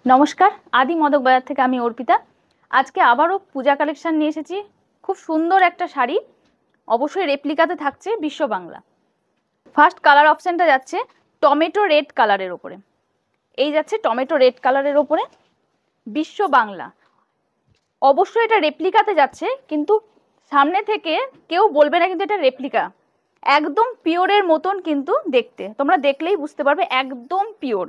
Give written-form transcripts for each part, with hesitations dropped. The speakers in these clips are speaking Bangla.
নমস্কার, আদি মদক বাজার থেকে আমি অর্পিতা। আজকে আবারও পূজা কালেকশন নিয়ে এসেছি। খুব সুন্দর একটা শাড়ি, অবশ্যই রেপ্লিকাতে থাকছে বিশ্ব বাংলা। ফার্স্ট কালার অপশনটা যাচ্ছে টমেটো রেড কালারের ওপরে। এই যাচ্ছে টমেটো রেড কালারের ওপরে বিশ্ব বাংলা। অবশ্যই এটা রেপ্লিকাতে যাচ্ছে, কিন্তু সামনে থেকে কেউ বলবে না কিন্তু এটা রেপ্লিকা। একদম পিওরের মতন কিন্তু দেখতে, তোমরা দেখলেই বুঝতে পারবে একদম পিওর।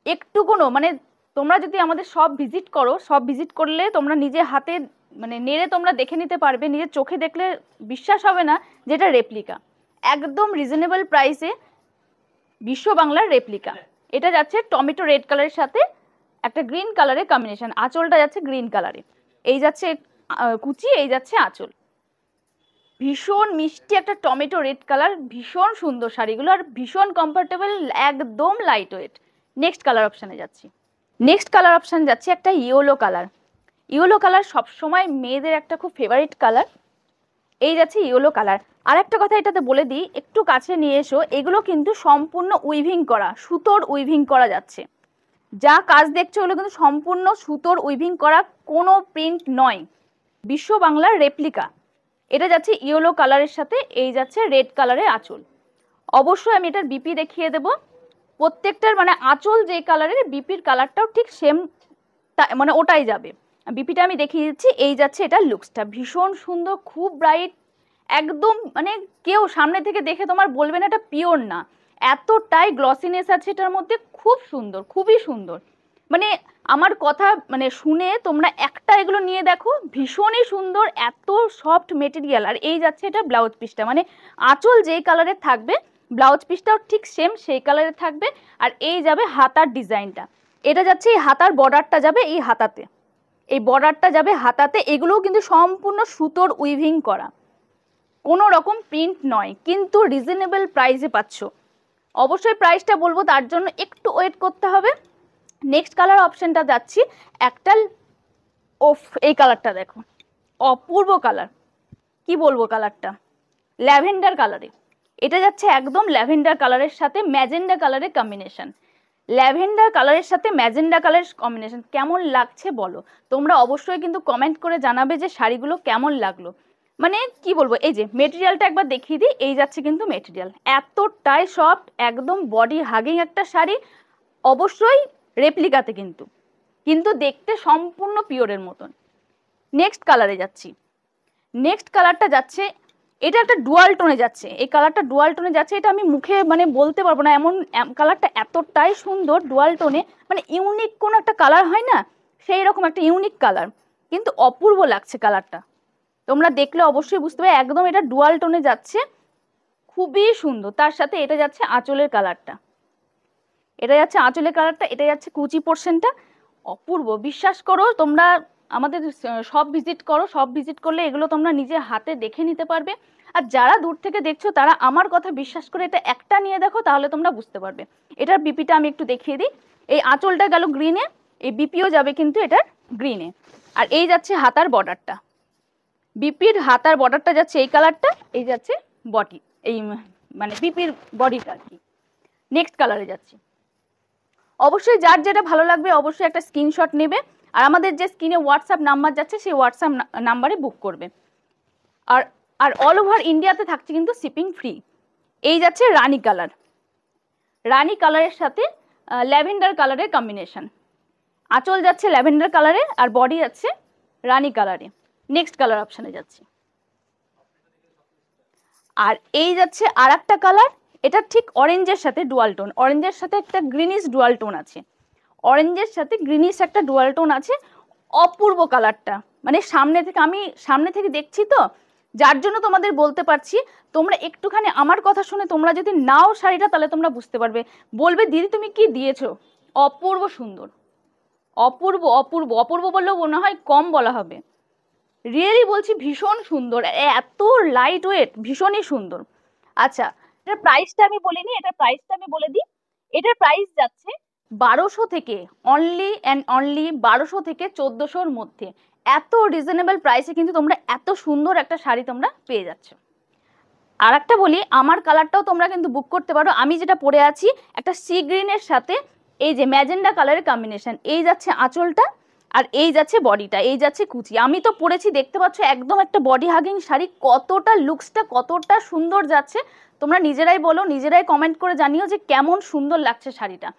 একটু কোনো মানে তোমরা যদি আমাদের সব ভিজিট করো, সব ভিজিট করলে তোমরা নিজে হাতে মানে নেড়ে তোমরা দেখে নিতে পারবে, নিজের চোখে দেখলে বিশ্বাস হবে না যে এটা রেপ্লিকা। একদম রিজনেবল প্রাইসে বিশ্ব বাংলার রেপ্লিকা। এটা যাচ্ছে টমেটো রেড কালারের সাথে একটা গ্রিন কালারের কম্বিনেশন। আঁচলটা যাচ্ছে গ্রিন কালারে, এই যাচ্ছে কুচি, এই যাচ্ছে আঁচল। ভীষণ মিষ্টি একটা টমেটো রেড কালার, ভীষণ সুন্দর শাড়িগুলো আর ভীষণ কমফোর্টেবল, একদম লাইট ওয়েট। নেক্সট কালার অপশানে যাচ্ছি। নেক্সট কালার অপশান যাচ্ছে একটা ইয়েলো কালার। ইয়েলো কালার সবসময় মেয়েদের একটা খুব ফেভারিট কালার। এই যাচ্ছে ইয়েলো কালার। আর একটা কথা এটাতে বলে দিই, একটু কাছে নিয়ে এসো, এগুলো কিন্তু সম্পূর্ণ উইভিং করা, সুতোর উইভিং করা যাচ্ছে। যা কাজ দেখছো ওগুলো কিন্তু সম্পূর্ণ সুতোর উইভিং করা, কোনো প্রিন্ট নয়। বিশ্ব বাংলার রেপ্লিকা। এটা যাচ্ছে ইয়েলো কালারের সাথে, এই যাচ্ছে রেড কালারের আঁচল। অবশ্যই আমি এটার বিপি দেখিয়ে দেব। প্রত্যেকটার মানে আঁচল যে কালারের, বিপির কালারটাও ঠিক সেম, মানে ওটাই যাবে। বিপিটা আমি দেখিয়ে দিচ্ছি। এই যাচ্ছে এটা লুকসটা, ভীষণ সুন্দর, খুব ব্রাইট, একদম মানে কেউ সামনে থেকে দেখে তোমার বলবে না এটা পিওর না, এতটাই গ্লসিনেস আছে এটার মধ্যে। খুব সুন্দর, খুবই সুন্দর। মানে আমার কথা মানে শুনে তোমরা একটা এগুলো নিয়ে দেখো, ভীষণই সুন্দর, এত সফট মেটেরিয়াল। আর এই যাচ্ছে এটা ব্লাউজ পিসটা, মানে আঁচল যেই কালারের থাকবে ব্লাউজ পিসটাও ঠিক সেম সেই কালারের থাকবে। আর এই যাবে হাতার ডিজাইনটা, এটা যাচ্ছে এই হাতার বর্ডারটা যাবে এই হাতাতে, এই বর্ডারটা যাবে হাতাতে। এগুলোও কিন্তু সম্পূর্ণ সুতোর উইভিং করা, কোনো রকম প্রিন্ট নয়, কিন্তু রিজনেবল প্রাইসে পাচ্ছ। অবশ্যই প্রাইসটা বলবো, তার জন্য একটু ওয়েট করতে হবে। নেক্সট কালার অপশনটা যাচ্ছি একটা, ওফ এই কালারটা দেখো, অপূর্ব কালার। কি বলবো কালারটা, ল্যাভেন্ডার কালারে। এটা যাচ্ছে একদম ল্যাভেন্ডার কালারের সাথে ম্যাজেন্ডা কালারের কম্বিনেশন। ল্যাভেন্ডার কালারের সাথে ম্যাজেন্ডা কালারের কম্বিনেশন কেমন লাগছে বলো তোমরা, অবশ্যই কিন্তু কমেন্ট করে জানাবে যে শাড়িগুলো কেমন লাগলো। মানে কি বলবো, এই যে মেটেরিয়ালটা একবার দেখিয়ে দিই। এই যাচ্ছে কিন্তু মেটেরিয়াল এতটাই সফট, একদম বডি হাগিং একটা শাড়ি। অবশ্যই রেপ্লিকাতে কিন্তু, কিন্তু দেখতে সম্পূর্ণ পিওরের মতন। নেক্সট কালারে যাচ্ছি। নেক্সট কালারটা যাচ্ছে, এটা একটা ডুয়াল টোনে যাচ্ছে, এই কালারটা ডুয়াল টোনে যাচ্ছে। এটা আমি মুখে মানে বলতে পারবো না, এমন কালারটা এতটাই সুন্দর ডুয়াল টোনে, মানে ইউনিক কোন একটা কালার হয় না, সেই রকম একটা ইউনিক কালার, কিন্তু অপূর্ব লাগছে কালারটা। তোমরা দেখলে অবশ্যই বুঝতে পারবে, একদম এটা ডুয়াল টোনে যাচ্ছে, খুবই সুন্দর। তার সাথে এটা যাচ্ছে আঁচলের কালারটা, এটা যাচ্ছে আঁচলের কালারটা, এটা যাচ্ছে কুচি পোর্শনটা। অপূর্ব, বিশ্বাস করো তোমরা আমাদের সব ভিজিট করো, সব ভিজিট করলে এগুলো তোমরা নিজে হাতে দেখে নিতে পারবে। আর যারা দূর থেকে দেখছো তারা আমার কথা বিশ্বাস করে এটা একটা নিয়ে দেখো, তাহলে তোমরা বুঝতে পারবে। এটার বিপিটা আমি একটু দেখিয়ে দিই। এই আঁচলটা গেল গ্রিনে, এই বিপিও যাবে কিন্তু এটার গ্রিনে। আর এই যাচ্ছে হাতার বর্ডারটা, বিপির হাতার বর্ডারটা যাচ্ছে এই কালারটা, এই যাচ্ছে বডি, এই মানে বিপির বডিটা আর কি। নেক্সট কালারে যাচ্ছি। অবশ্যই যার যেটা ভালো লাগবে অবশ্যই একটা স্ক্রিনশট নেবে, আর আমাদের যে স্ক্রিনে হোয়াটসঅ্যাপ নাম্বার যাচ্ছে সেই হোয়াটসঅ্যাপ নাম্বারে বুক করবে। আর আর অল ওভার ইন্ডিয়াতে থাকছে কিন্তু শিপিং ফ্রি। এই যাচ্ছে রানী কালার, রানী কালারের সাথে ল্যাভেন্ডার কালারের কম্বিনেশন। আঁচল যাচ্ছে ল্যাভেন্ডার কালারে আর বডি যাচ্ছে রানী কালারে। নেক্সট কালার অপশানে যাচ্ছি। আর এই যাচ্ছে আর একটা কালার, এটা ঠিক অরেঞ্জের সাথে ডুয়াল টোন, অরেঞ্জের সাথে একটা গ্রিনিশ ডুয়াল টোন আছে, অরেঞ্জের সাথে গ্রিনিশ একটা ডুয়াল টোন আছে। অপূর্ব কালারটা, মানে আমি সামনে থেকে দেখছি তো, যার জন্য তোমাদের বলতে পারছি। তোমরা একটুখানি আমার কথা শুনে তোমরা যদি নাও শাড়িটা, তাহলে তোমরা বুঝতে পারবে, বলবে দিদি তুমি কি দিয়েছো। অপূর্ব সুন্দর, অপূর্ব অপূর্ব অপূর্ব বললেও মনে হয় কম বলা হবে। রিয়েলি বলছি ভীষণ সুন্দর, এত লাইট ওয়েট, ভীষণই সুন্দর। আচ্ছা, এটার প্রাইসটা আমি বলিনি, এটার প্রাইসটা আমি বলে দিই। এটার প্রাইস যাচ্ছে 1200 থেকে, অনলি অ্যান্ড অনলি 1200 থেকে 1400-র মধ্যে। এত রিজনেবল প্রাইসে কিন্তু তোমরা এত সুন্দর একটা শাড়ি তোমরা পেয়ে যাচ্ছ। আর একটা বলি, আমার কালারটাও তোমরা কিন্তু বুক করতে পারো। আমি যেটা পরে আছি একটা সি গ্রিনের সাথে এই যে ম্যাজেন্ডা কালারের কম্বিনেশন, এই যাচ্ছে আঁচলটা আর এই যাচ্ছে বডিটা, এই যাচ্ছে কুচি। আমি তো পরেছি, দেখতে পাচ্ছ একদম একটা বডি হাগিং শাড়ি, কতটা লুকসটা কতটা সুন্দর যাচ্ছে। তোমরা নিজেরাই বলো, নিজেরাই কমেন্ট করে জানিও যে কেমন সুন্দর লাগছে শাড়িটা।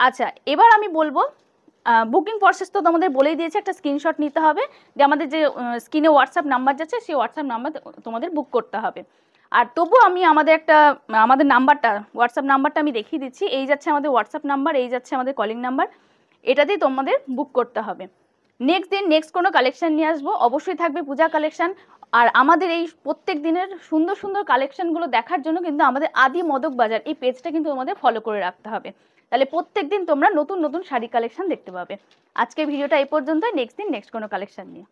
আচ্ছা, এবার আমি বলবো বুকিং প্রসেস তো তোমাদের বলেই দিয়েছে, একটা স্ক্রিনশট নিতে হবে, যে আমাদের যে স্ক্রিনে হোয়াটসঅ্যাপ নাম্বার যাচ্ছে সেই হোয়াটসঅ্যাপ নাম্বার তোমাদের বুক করতে হবে। আর তবু আমি আমাদের নাম্বারটা, হোয়াটসঅ্যাপ নাম্বারটা আমি দেখিয়ে দিচ্ছি। এই যাচ্ছে আমাদের হোয়াটসঅ্যাপ নাম্বার, এই যাচ্ছে আমাদের কলিং নাম্বার, এটাতেই তোমাদের বুক করতে হবে। নেক্সট দিন নেক্সট কোনো কালেকশন নিয়ে আসবো, অবশ্যই থাকবে পূজা কালেকশন। আর আমাদের এই প্রত্যেক দিনের সুন্দর সুন্দর কালেকশনগুলো দেখার জন্য কিন্তু আমাদের আদি মদক বাজার এই পেজটা কিন্তু তোমাদের ফলো করে রাখতে হবে, তাহলে প্রত্যেক দিন তোমরা নতুন নতুন শাড়ি কালেকশন দেখতে পাবে। আজকের ভিডিওটা এই পর্যন্তই, নেক্সট দিন নেক্সট কোনো কালেকশন নিয়ে।